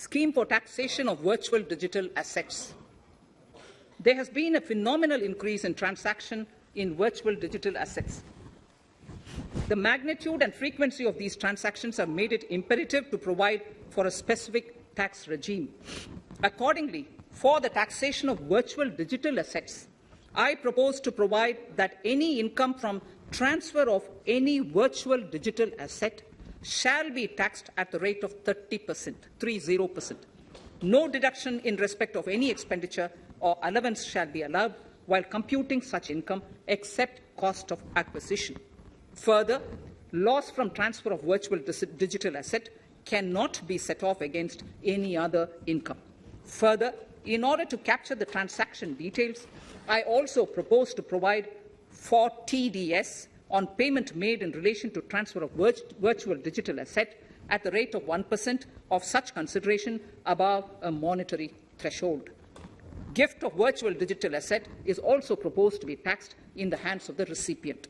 scheme for taxation of virtual digital assets. There has been a phenomenal increase in transaction in virtual digital assets. The magnitude and frequency of these transactions have made it imperative to provide for a specific tax regime. Accordingly, for the taxation of virtual digital assets, I propose to provide that any income from transfer of any virtual digital asset shall be taxed at the rate of 30%, 30%. No deduction in respect of any expenditure or allowance shall be allowed while computing such income except cost of acquisition. Further, loss from transfer of virtual digital asset cannot be set off against any other income. Further, in order to capture the transaction details, I also propose to provide for TDS on payment made in relation to transfer of virtual digital asset at the rate of 1% of such consideration above a monetary threshold. Gift of virtual digital asset is also proposed to be taxed in the hands of the recipient.